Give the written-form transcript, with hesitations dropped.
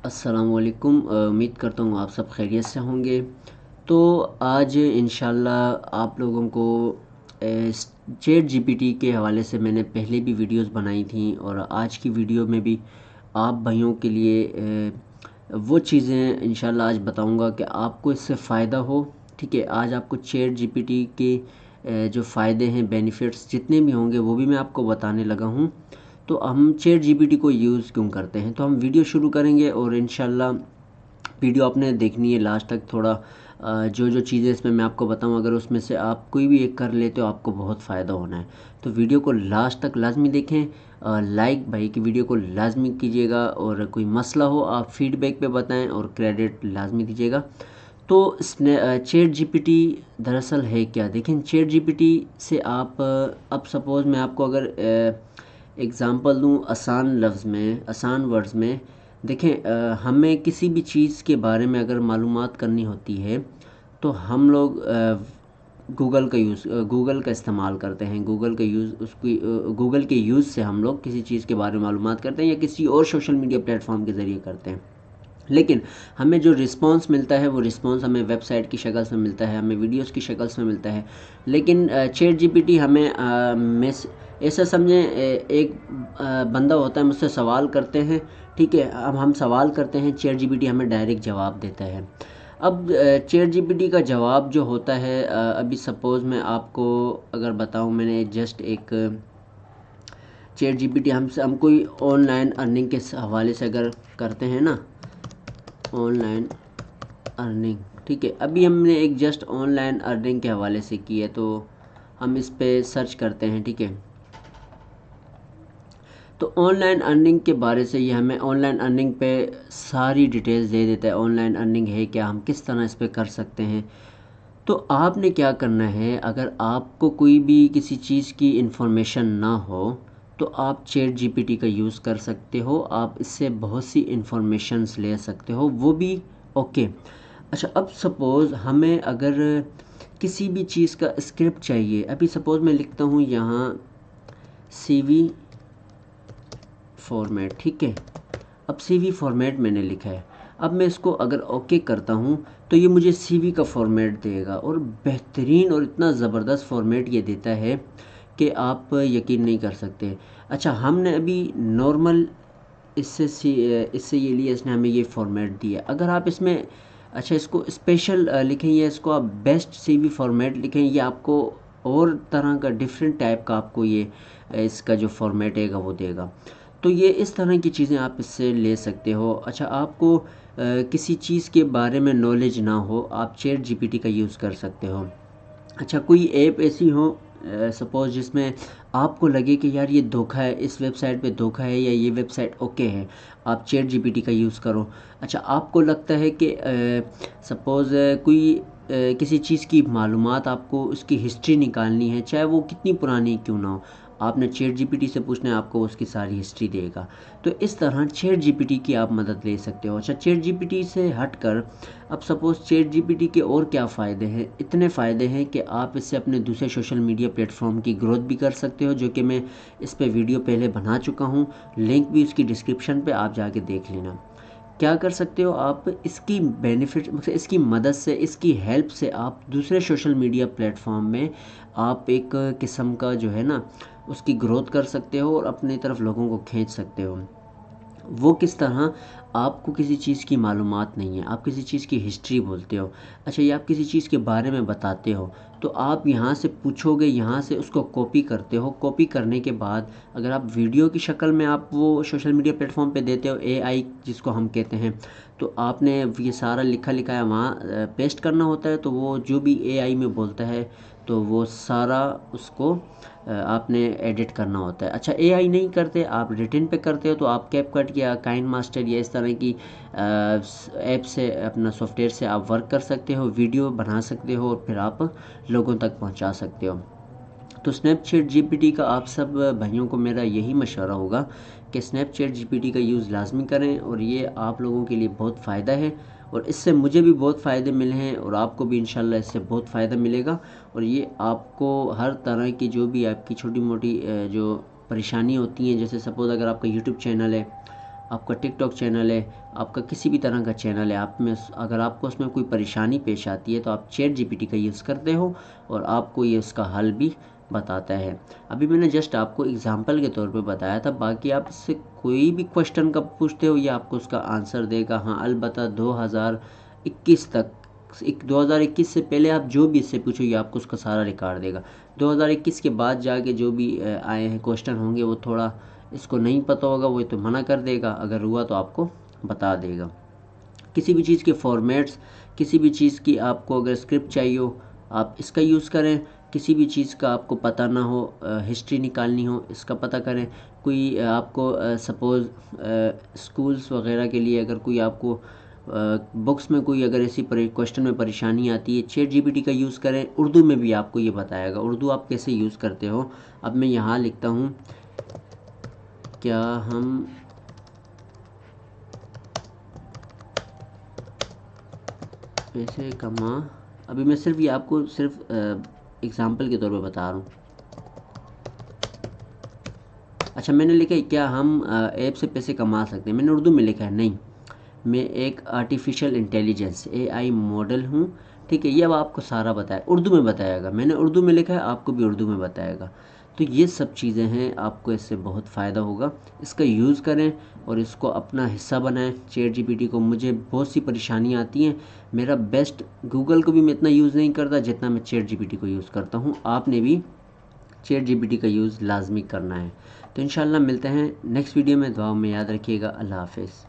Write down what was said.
अस्सलामुअलैकुम। उम्मीद करता हूँ आप सब खैरियत से होंगे। तो आज इंशाल्लाह आप लोगों को चैट जीपीटी के हवाले से मैंने पहले भी वीडियोस बनाई थी और आज की वीडियो में भी आप भाइयों के लिए वो चीज़ें इंशाल्लाह आज बताऊंगा कि आपको इससे फ़ायदा हो। ठीक है, आज आपको चैट जीपीटी के जो फ़ायदे हैं, बेनिफिट्स जितने भी होंगे वो भी मैं आपको बताने लगा हूँ। तो हम चैट जीपीटी को यूज़ क्यों करते हैं, तो हम वीडियो शुरू करेंगे और इंशाल्लाह वीडियो आपने देखनी है लास्ट तक। थोड़ा जो जो चीज़ें इसमें मैं आपको बताऊं, अगर उसमें से आप कोई भी एक कर लेते हो आपको बहुत फ़ायदा होना है। तो वीडियो को लास्ट तक लाजमी देखें। लाइक भाई की वीडियो को लाजमी कीजिएगा और कोई मसला हो आप फीडबैक पे बताएं और क्रेडिट लाजमी दीजिएगा। तो चैट जीपीटी दरअसल है क्या, देखें चैट जीपीटी से आप अब सपोज़ मैं आपको अगर एग्ज़ाम्पल दूँ आसान लफ्ज़ में, आसान वर्ड्स में। देखें हमें किसी भी चीज़ के बारे में अगर मालूमात करनी होती है तो हम लोग गूगल का इस्तेमाल करते हैं। गूगल का यूज़ उसकी गूगल के यूज़ से हम लोग किसी चीज़ के बारे में मालूमात करते हैं या किसी और सोशल मीडिया प्लेटफॉर्म के ज़रिए करते हैं। लेकिन हमें जो रिस्पांस मिलता है वो रिस्पांस हमें वेबसाइट की शक्ल में मिलता है, हमें वीडियोस की शक्ल में मिलता है। लेकिन चैट जीपीटी हमें ऐसा समझें एक बंदा होता है, मुझसे सवाल करते हैं। ठीक है, अब हम सवाल करते हैं, चैट जीपीटी हमें डायरेक्ट जवाब देता है। अब चैट जीपीटी का जवाब जो होता है, अभी सपोज़ मैं आपको अगर बताऊं, मैंने जस्ट एक चैट जीपीटी हम कोई ऑनलाइन अर्निंग के हवाले से अगर करते हैं ना, ऑनलाइन अर्निंग। ठीक है, अभी हमने एक जस्ट ऑनलाइन अर्निंग के हवाले से की है तो हम इस पे सर्च करते हैं। ठीक है, तो ऑनलाइन अर्निंग के बारे से ये हमें ऑनलाइन अर्निंग पे सारी डिटेल्स दे देता है। ऑनलाइन अर्निंग है क्या, हम किस तरह इस पे कर सकते हैं। तो आपने क्या करना है, अगर आपको कोई भी किसी चीज़ की इंफॉर्मेशन ना हो तो आप चैट जीपीटी का यूज़ कर सकते हो। आप इससे बहुत सी इंफॉर्मेशंस ले सकते हो, वो भी ओके। अच्छा, अब सपोज़ हमें अगर किसी भी चीज़ का स्क्रिप्ट चाहिए, अभी सपोज़ मैं लिखता हूँ यहाँ सीवी फॉर्मेट। ठीक है, अब सीवी फॉर्मेट मैंने लिखा है। अब मैं इसको अगर ओके करता हूँ तो ये मुझे सीवी का फॉर्मेट देगा और बेहतरीन और इतना ज़बरदस्त फॉर्मेट ये देता है कि आप यकीन नहीं कर सकते। अच्छा, हमने अभी नॉर्मल इससे ये लिया, इसने हमें ये फॉर्मेट दिया। अगर आप इसमें अच्छा इसको स्पेशल लिखें या इसको आप बेस्ट सीवी फॉर्मेट लिखें, ये आपको और तरह का डिफरेंट टाइप का आपको ये इसका जो फॉर्मेट है वो देगा। तो ये इस तरह की चीज़ें आप इससे ले सकते हो। अच्छा, आपको किसी चीज़ के बारे में नॉलेज ना हो, आप चैट जीपीटी का यूज़ कर सकते हो। अच्छा, कोई ऐप ऐसी हो सपोज़ जिसमें आपको लगे कि यार ये धोखा है, इस वेबसाइट पे धोखा है या ये वेबसाइट ओके है, आप चैट जीपीटी का यूज़ करो। अच्छा, आपको लगता है कि सपोज़ कोई किसी चीज़ की मालूमात आपको उसकी हिस्ट्री निकालनी है, चाहे वो कितनी पुरानी क्यों ना हो, आपने चैट जीपीटी से पूछना है, आपको उसकी सारी हिस्ट्री देगा। तो इस तरह चैट जीपीटी की आप मदद ले सकते हो। अच्छा, चैट जीपीटी से हटकर अब सपोज़ चैट जीपीटी के और क्या फ़ायदे हैं, इतने फ़ायदे हैं कि आप इससे अपने दूसरे सोशल मीडिया प्लेटफॉर्म की ग्रोथ भी कर सकते हो, जो कि मैं इस पे वीडियो पहले बना चुका हूँ। लिंक भी उसकी डिस्क्रिप्शन पे आप जाके देख लेना। क्या कर सकते हो आप, इसकी बेनिफिट मतलब इसकी मदद से, इसकी हेल्प से आप दूसरे सोशल मीडिया प्लेटफॉर्म में आप एक किस्म का जो है ना उसकी ग्रोथ कर सकते हो और अपनी तरफ लोगों को खींच सकते हो। वो किस तरह, आपको किसी चीज़ की मालूमात नहीं है, आप किसी चीज़ की हिस्ट्री बोलते हो। अच्छा, ये आप किसी चीज़ के बारे में बताते हो तो आप यहाँ से पूछोगे, यहाँ से उसको कॉपी करते हो। कॉपी करने के बाद अगर आप वीडियो की शक्ल में आप वो सोशल मीडिया प्लेटफॉर्म पे देते हो, एआई जिसको हम कहते हैं, तो आपने ये सारा लिखा लिखाया वहाँ पेस्ट करना होता है। तो वो जो भी एआई में बोलता है तो वो सारा उसको आपने एडिट करना होता है। अच्छा, एआई नहीं करते, आप रिटन पे करते हो तो आप कैपकट या काइन मास्टर या इस तरह की ऐप से, अपना सॉफ्टवेयर से आप वर्क कर सकते हो, वीडियो बना सकते हो और फिर आप लोगों तक पहुंचा सकते हो। तो स्नैपचैट जीपीटी का आप सब भाइयों को मेरा यही मशवरा होगा कि स्नैपचैट जीपीटी का यूज़ लाजमी करें और ये आप लोगों के लिए बहुत फ़ायदा है और इससे मुझे भी बहुत फ़ायदे मिले हैं और आपको भी इंशाल्लाह इससे बहुत फ़ायदा मिलेगा। और ये आपको हर तरह की जो भी आपकी छोटी मोटी जो परेशानी होती हैं, जैसे सपोज़ अगर आपका यूट्यूब चैनल है, आपका टिकटॉक चैनल है, आपका किसी भी तरह का चैनल है, आप में अगर आपको उसमें कोई परेशानी पेश आती है तो आप चैट जीपीटी का यूज़ करते हो और आपको ये उसका हल भी बताता है। अभी मैंने जस्ट आपको एग्जांपल के तौर पे बताया था, बाकी आप इससे कोई भी क्वेश्चन का पूछते हो ये आपको उसका आंसर देगा। हाँ, अलबत्ता 2021 तक 2021 से पहले आप जो भी इससे पूछो ये आपको उसका सारा रिकॉर्ड देगा। 2021 के बाद जाके जो भी आए हैं क्वेश्चन होंगे वो थोड़ा इसको नहीं पता होगा, वो तो मना कर देगा, अगर हुआ तो आपको बता देगा। किसी भी चीज़ के फॉर्मेट्स, किसी भी चीज़ की आपको अगर स्क्रिप्ट चाहिए हो आप इसका यूज़ करें। किसी भी चीज़ का आपको पता ना हो, हिस्ट्री निकालनी हो, इसका पता करें। कोई आपको सपोज़ स्कूल्स वगैरह के लिए अगर कोई आपको बुक्स में कोई अगर ऐसी क्वेश्चन में परेशानी आती है, चैट जीपीटी का यूज़ करें। उर्दू में भी आपको ये बताएगा, उर्दू आप कैसे यूज़ करते हो। अब मैं यहाँ लिखता हूँ, क्या हम पैसे कमा, अभी मैं सिर्फ ये आपको सिर्फ एग्ज़ाम्पल के तौर पे बता रहा हूँ। अच्छा, मैंने लिखा है क्या हम ऐप से पैसे कमा सकते हैं, मैंने उर्दू में लिखा है। नहीं, मैं एक आर्टिफिशियल इंटेलिजेंस एआई मॉडल हूँ, ठीक है। ये अब आपको सारा बताया, उर्दू में बताएगा। मैंने उर्दू में लिखा है, आपको भी उर्दू में बताएगा। तो ये सब चीज़ें हैं, आपको इससे बहुत फ़ायदा होगा। इसका यूज़ करें और इसको अपना हिस्सा बनाएं। चैट जीपीटी को, मुझे बहुत सी परेशानियाँ आती हैं, मेरा बेस्ट, गूगल को भी मैं इतना यूज़ नहीं करता जितना मैं चैट जीपीटी को यूज़ करता हूँ। आपने भी चैट जीपीटी का यूज़ लाजमी करना है। तो इंशाल्लाह मिलते हैं नेक्स्ट वीडियो में। दुआओं में याद रखिएगा। अल्लाह हाफ़िज़।